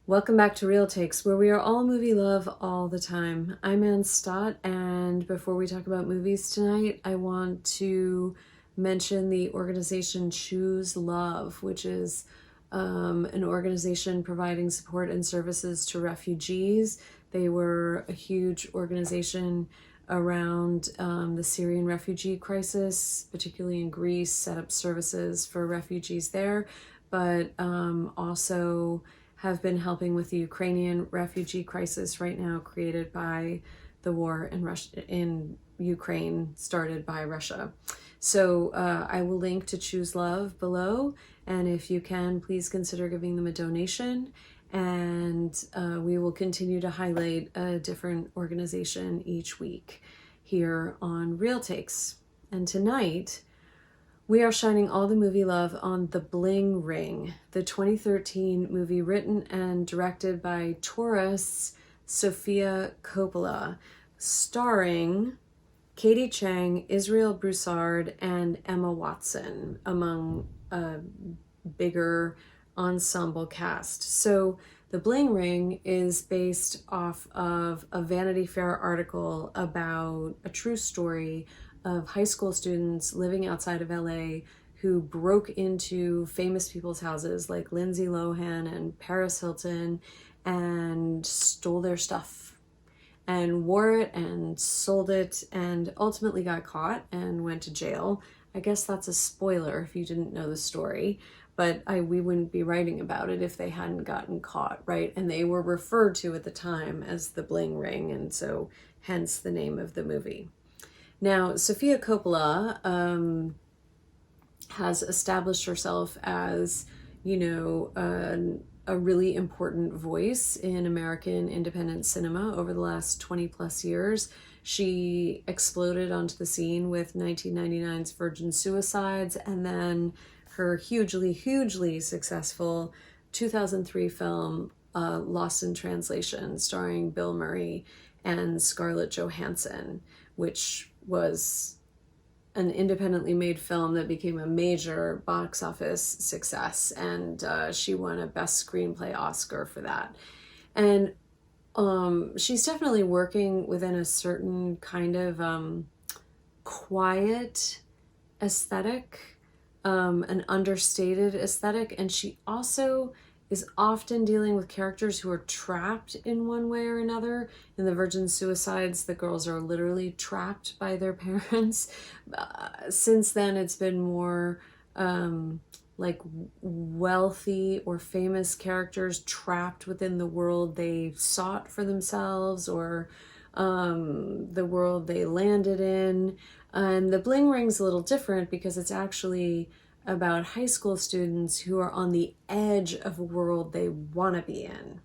Welcome back to Real Takes, where we are all movie love all the time. I'm Stott, and before we talk about movies tonight, I want to mention the organization Choose Love, which is an organization providing support and services to refugees. They were a huge organization around the Syrian refugee crisis, particularly in Greece, set up services for refugees there, but also have been helping with the Ukrainian refugee crisis right now, created by the war in Ukraine, started by Russia. So I will link to Choose Love below, and if you can, please consider giving them a donation. And we will continue to highlight a different organization each week here on Real Takes. And tonight, we are shining all the movie love on The Bling Ring, the 2013 movie written and directed by Taurus, Sofia Coppola, starring Katie Chang, Israel Broussard, and Emma Watson, among a bigger ensemble cast. So The Bling Ring is based off of a Vanity Fair article about a true story of high school students living outside of LA who broke into famous people's houses like Lindsay Lohan and Paris Hilton and stole their stuff and wore it and sold it and ultimately got caught and went to jail. I guess that's a spoiler if you didn't know the story, but we wouldn't be writing about it if they hadn't gotten caught, right? And they were referred to at the time as the Bling Ring, and so hence the name of the movie. Now, Sofia Coppola has established herself as, a really important voice in American independent cinema over the last 20 plus years. She exploded onto the scene with 1999's Virgin Suicides, and then her hugely successful 2003 film, Lost in Translation, starring Bill Murray and Scarlett Johansson, which was an independently made film that became a major box office success, and she won a Best Screenplay Oscar for that. And she's definitely working within a certain kind of quiet aesthetic, an understated aesthetic, and she also is often dealing with characters who are trapped in one way or another. In the Virgin Suicides, the girls are literally trapped by their parents. Since then, it's been more like wealthy or famous characters trapped within the world they sought for themselves, or the world they landed in. And the Bling Ring's a little different because it's actually about high school students who are on the edge of a world they want to be in.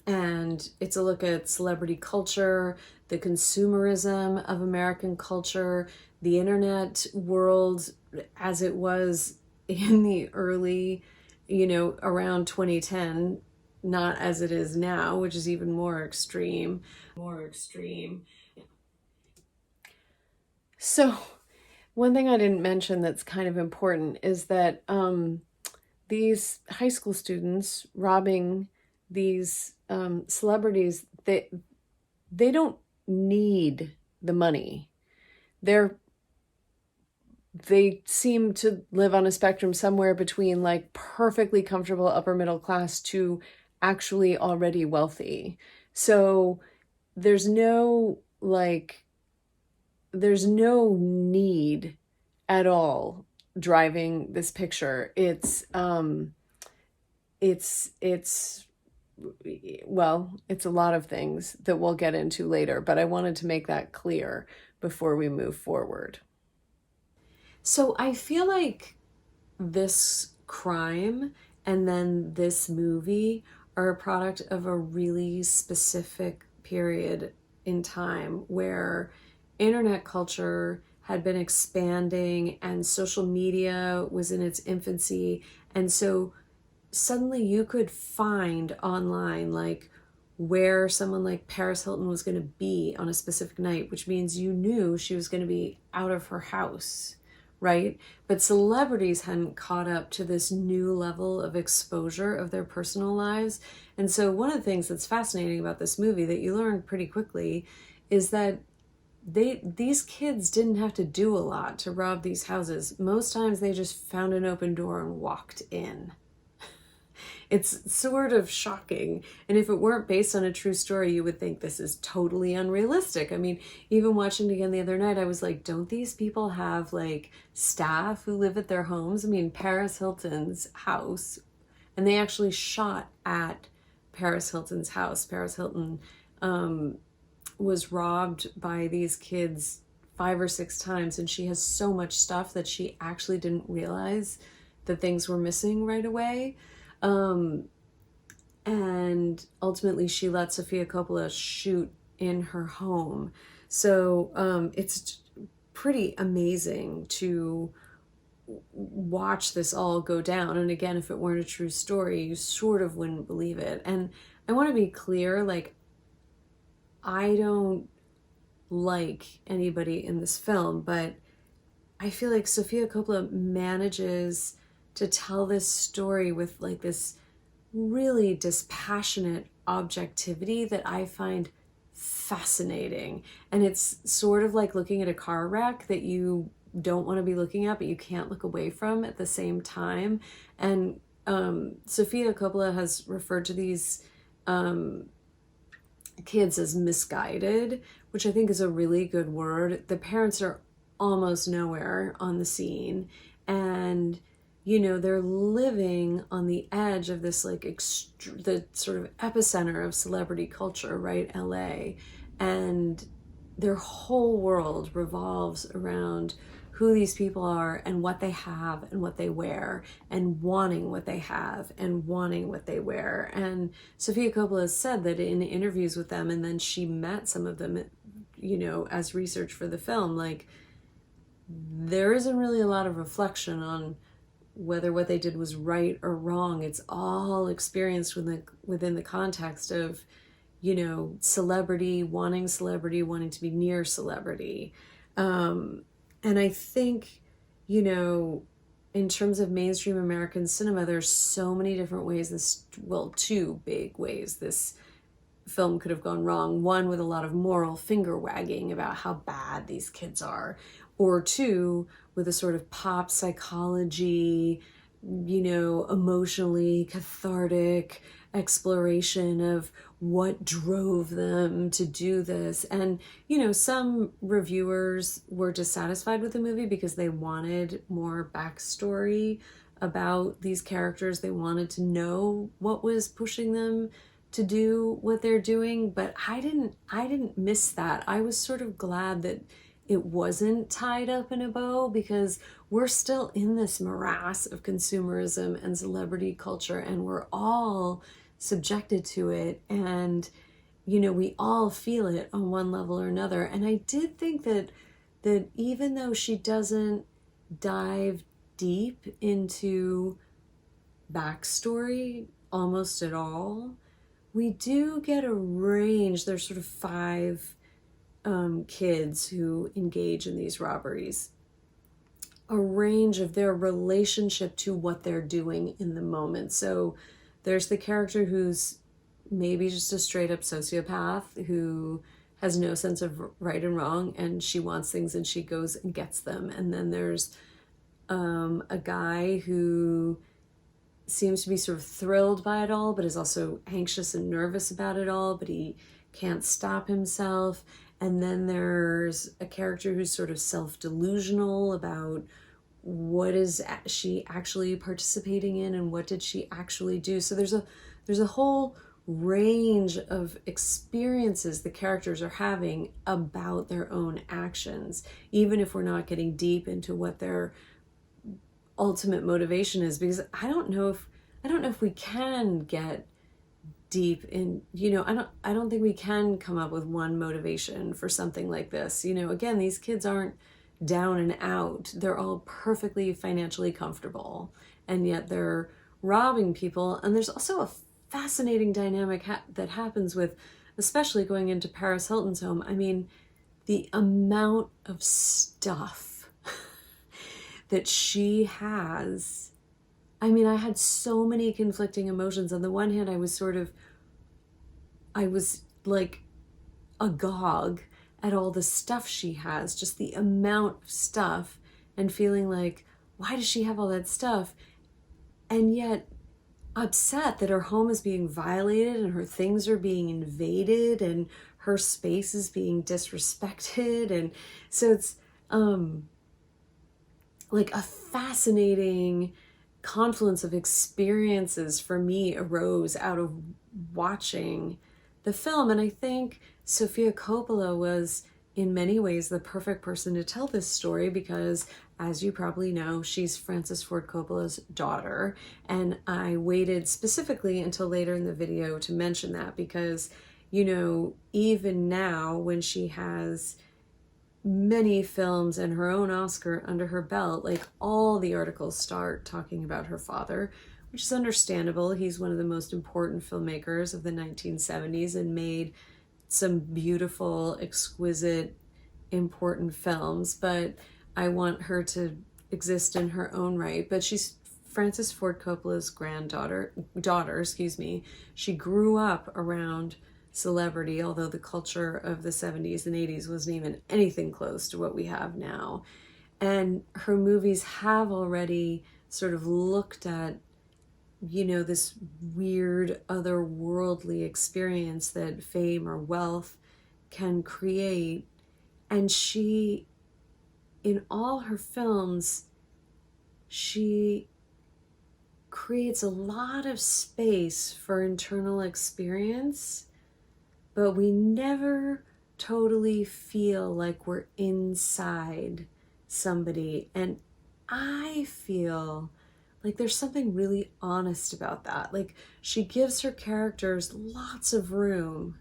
And it's a look at celebrity culture, the consumerism of American culture, the internet world as it was in the early, around 2010, not as it is now, which is even more extreme. So, one thing I didn't mention that's kind of important is that these high school students robbing these celebrities, they don't need the money. They seem to live on a spectrum somewhere between like perfectly comfortable upper middle class to actually already wealthy. So there's no need at all driving this picture. It's a lot of things that we'll get into later, but I wanted to make that clear before we move forward. So I feel like this crime and then this movie are a product of a really specific period in time where internet culture had been expanding and social media was in its infancy. And so suddenly you could find online like where someone like Paris Hilton was going to be on a specific night, which means you knew she was going to be out of her house, right? But celebrities hadn't caught up to this new level of exposure of their personal lives. And so one of the things that's fascinating about this movie that you learn pretty quickly is that these kids didn't have to do a lot to rob these houses. Most times they just found an open door and walked in. It's sort of shocking. And if it weren't based on a true story, you would think this is totally unrealistic. I mean, even watching it again the other night, I was like, don't these people have like staff who live at their homes? I mean, Paris Hilton's house, and they actually shot at Paris Hilton's house. Paris Hilton was robbed by these kids 5 or 6 times, and she has so much stuff that she actually didn't realize that things were missing right away. And ultimately she let Sofia Coppola shoot in her home. So it's pretty amazing to watch this all go down. And again, if it weren't a true story, you sort of wouldn't believe it. And I want to be clear, like, I don't like anybody in this film, but I feel like Sofia Coppola manages to tell this story with like this really dispassionate objectivity that I find fascinating. And it's sort of like looking at a car wreck that you don't want to be looking at, but you can't look away from at the same time. And Sofia Coppola has referred to these kids as misguided, which I think is a really good word. The parents are almost nowhere on the scene, and you know, they're living on the edge of this like the sort of epicenter of celebrity culture, right? LA. And their whole world revolves around who these people are and what they have and what they wear, and wanting what they have and wanting what they wear. And Sofia Coppola has said that in interviews with them, and then she met some of them, you know, as research for the film, like, there isn't really a lot of reflection on whether what they did was right or wrong. It's all experienced within the context of, you know, celebrity, wanting to be near celebrity. And I think, you know, in terms of mainstream American cinema, there's so many different ways two big ways this film could have gone wrong. One, with a lot of moral finger wagging about how bad these kids are, or two, with a sort of pop psychology, you know, emotionally cathartic exploration of what drove them to do this. And, you know, some reviewers were dissatisfied with the movie because they wanted more backstory about these characters. They wanted to know what was pushing them to do what they're doing. But I didn't miss that. I was sort of glad that it wasn't tied up in a bow, because we're still in this morass of consumerism and celebrity culture, and we're all subjected to it, and you know, we all feel it on one level or another. And I did think that even though she doesn't dive deep into backstory almost at all, we do get a range. There's sort of 5 kids who engage in these robberies, a range of their relationship to what they're doing in the moment. So there's the character who's maybe just a straight up sociopath who has no sense of right and wrong, and she wants things and she goes and gets them. And then there's a guy who seems to be sort of thrilled by it all, but is also anxious and nervous about it all, but he can't stop himself. And then there's a character who's sort of self-delusional about what is she actually participating in and what did she actually do. So there's a whole range of experiences the characters are having about their own actions, even if we're not getting deep into what their ultimate motivation is, because I don't know if we can get deep in, you know, I don't think we can come up with one motivation for something like this. You know, again, these kids aren't down and out. They're all perfectly financially comfortable, and yet they're robbing people. And there's also a fascinating dynamic that happens with, especially going into Paris Hilton's home. I mean, the amount of stuff that she has. I mean, I had so many conflicting emotions. On the one hand, I was like agog at all the stuff she has, just the amount of stuff, and feeling like, why does she have all that stuff? And yet upset that her home is being violated and her things are being invaded and her space is being disrespected. And so it's like a fascinating confluence of experiences for me arose out of watching the film. And I think Sofia Coppola was in many ways the perfect person to tell this story because, as you probably know, she's Francis Ford Coppola's daughter. And I waited specifically until later in the video to mention that because, you know, even now when she has many films and her own Oscar under her belt, like all the articles start talking about her father, which is understandable. He's one of the most important filmmakers of the 1970s and made some beautiful, exquisite, important films, but I want her to exist in her own right. But she's Francis Ford Coppola's daughter, excuse me. She grew up around celebrity, although the culture of the 70s and 80s wasn't even anything close to what we have now. And her movies have already sort of looked at, you know, this weird otherworldly experience that fame or wealth can create. And she, in all her films, she creates a lot of space for internal experience, but we never totally feel like we're inside somebody. And I feel like there's something really honest about that. Like she gives her characters lots of room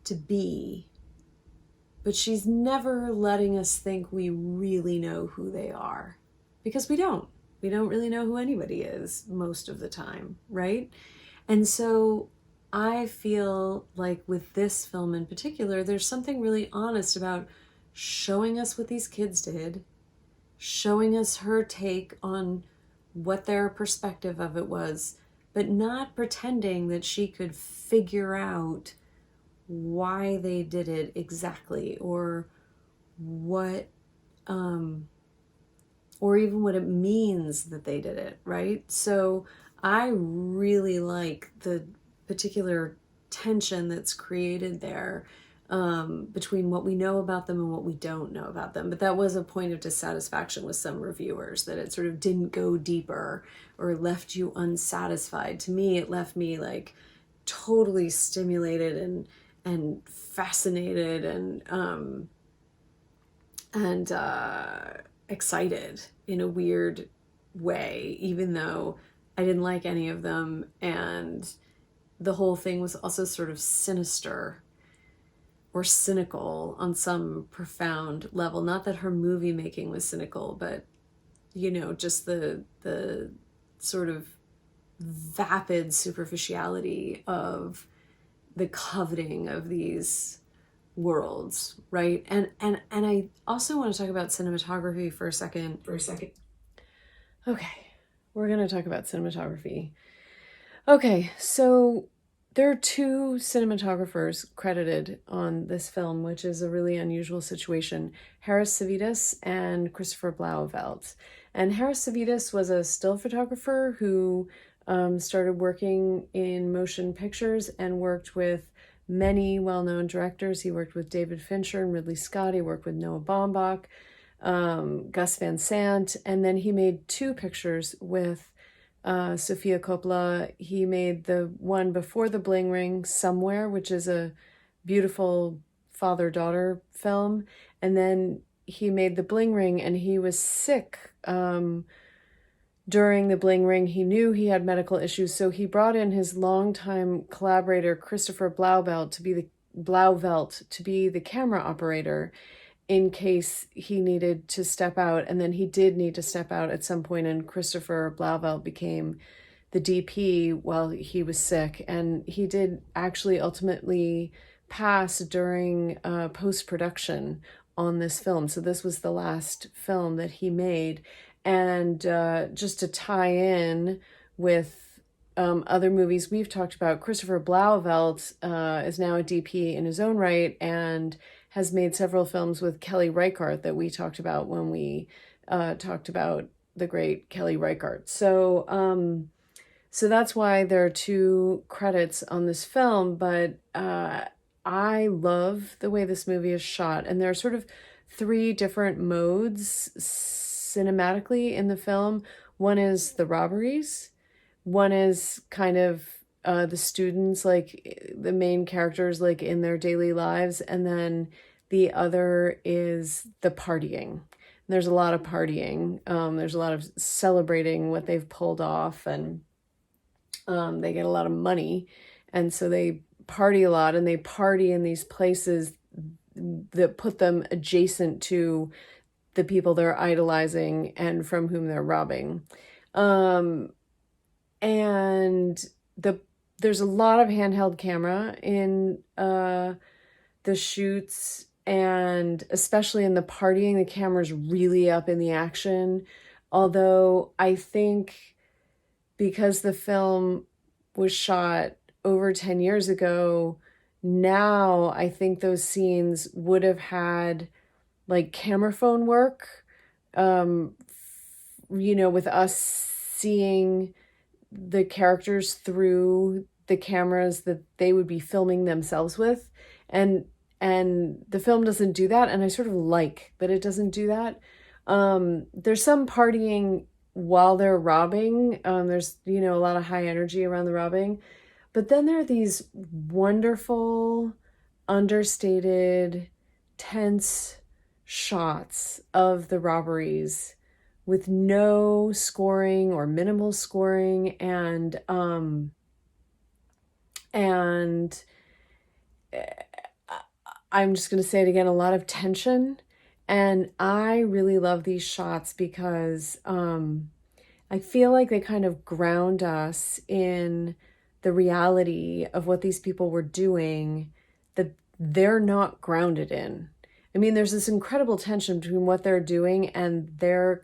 to be, but she's never letting us think we really know who they are, because we don't. We don't really know who anybody is most of the time, right? And so I feel like with this film in particular, there's something really honest about showing us what these kids did, showing us her take on what their perspective of it was, but not pretending that she could figure out why they did it exactly, or what, or even what it means that they did it, right? So I really like the particular tension that's created there between what we know about them and what we don't know about them. But that was a point of dissatisfaction with some reviewers, that it sort of didn't go deeper or left you unsatisfied. To me, it left me like totally stimulated and fascinated and excited in a weird way, even though I didn't like any of them. And the whole thing was also sort of sinister or cynical on some profound level. Not that her movie making was cynical, but, you know, just the sort of vapid superficiality of the coveting of these worlds, right? And I also want to talk about cinematography for a second. Okay, we're going to talk about cinematography. Okay, so there are two cinematographers credited on this film, which is a really unusual situation: Harris Savides and Christopher Blauvelt. And Harris Savides was a still photographer who started working in motion pictures and worked with many well-known directors. He worked with David Fincher and Ridley Scott. He worked with Noah Baumbach, Gus Van Sant, and then he made two pictures with Sofia Coppola. He made the one before the Bling Ring, Somewhere, which is a beautiful father-daughter film. And then he made the Bling Ring, and he was sick during the Bling Ring. He knew he had medical issues, so he brought in his longtime collaborator, Christopher Blauvelt, to be the camera operator in case he needed to step out. And then he did need to step out at some point, and Christopher Blauvelt became the DP while he was sick. And he did actually ultimately pass during post-production on this film. So this was the last film that he made. And just to tie in with other movies we've talked about, Christopher Blauvelt is now a DP in his own right and has made several films with Kelly Reichardt that we talked about when we talked about the great Kelly Reichardt. So that's why there are 2 credits on this film, but I love the way this movie is shot. And there are sort of 3 different modes cinematically in the film. One is the robberies. One is kind of the students, like the main characters, like in their daily lives. And then the other is the partying. There's a lot of partying. There's a lot of celebrating what they've pulled off, and they get a lot of money. And so they party a lot, and they party in these places that put them adjacent to the people they're idolizing and from whom they're robbing. And there's a lot of handheld camera in the shoots, and especially in the partying, the camera's really up in the action. Although I think because the film was shot over 10 years ago, now I think those scenes would have had like camera phone work, with us seeing the characters through the cameras that they would be filming themselves with. And the film doesn't do that, and I sort of like that it doesn't do that. There's some partying while they're robbing. There's, a lot of high energy around the robbing. But then there are these wonderful, understated, tense shots of the robberies with no scoring or minimal scoring, and I'm just going to say it again, a lot of tension. And I really love these shots because I feel like they kind of ground us in the reality of what these people were doing that they're not grounded in. I mean, there's this incredible tension between what they're doing and their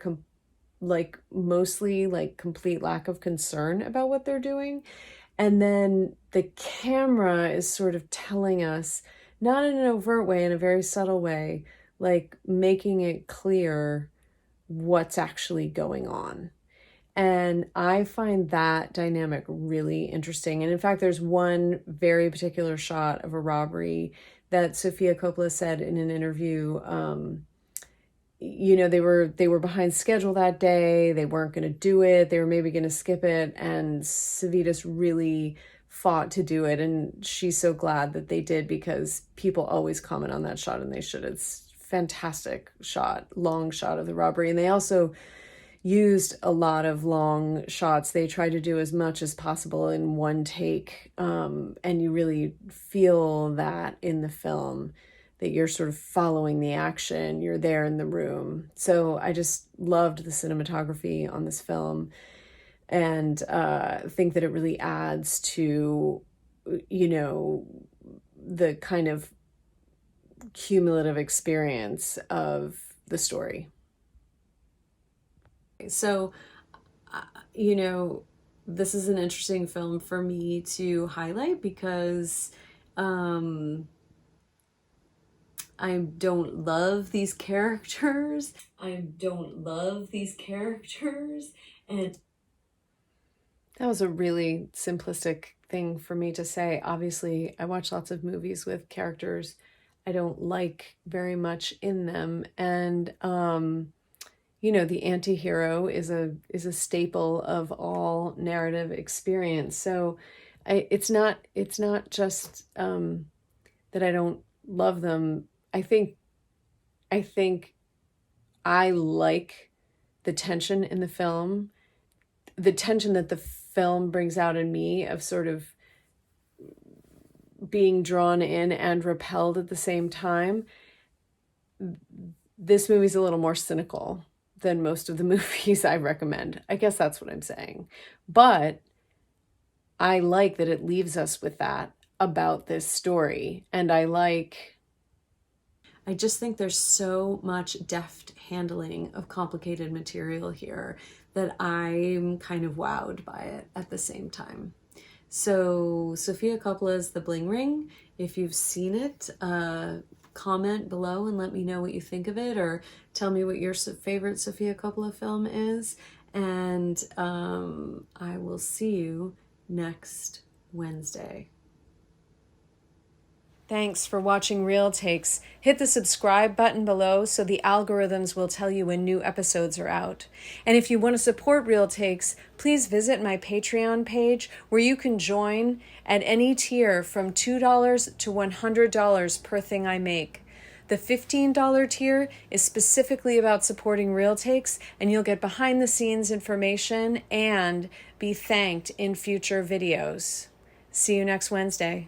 mostly complete lack of concern about what they're doing. And then the camera is sort of telling us, not in an overt way, in a very subtle way, like making it clear what's actually going on. And I find that dynamic really interesting. And in fact, there's one very particular shot of a robbery that Sofia Coppola said in an interview. They were behind schedule that day. They weren't going to do it. They were maybe going to skip it. And Savitas really fought to do it. And she's so glad that they did, because people always comment on that shot, and they should. It's a fantastic shot, long shot of the robbery. And they also used a lot of long shots. They tried to do as much as possible in one take. And you really feel that in the film, that you're sort of following the action, you're there in the room. So I just loved the cinematography on this film, and think that it really adds to, the kind of cumulative experience of the story. So, this is an interesting film for me to highlight because I don't love these characters. And that was a really simplistic thing for me to say. Obviously, I watch lots of movies with characters I don't like very much in them. And, the anti-hero is a staple of all narrative experience. So it's not just that I don't love them. I think I like the tension in the film, the tension that the film brings out in me of sort of being drawn in and repelled at the same time. This movie's a little more cynical than most of the movies I recommend. I guess that's what I'm saying. But I like that it leaves us with that about this story. And I I just think there's so much deft handling of complicated material here that I'm kind of wowed by it at the same time. So Sofia Coppola's The Bling Ring. If you've seen it, comment below and let me know what you think of it, or tell me what your favorite Sofia Coppola film is. And I will see you next Wednesday. Thanks for watching Real Takes. Hit the subscribe button below so the algorithms will tell you when new episodes are out. And if you want to support Real Takes, please visit my Patreon page where you can join at any tier from $2 to $100 per thing I make. The $15 tier is specifically about supporting Real Takes, and you'll get behind the scenes information and be thanked in future videos. See you next Wednesday.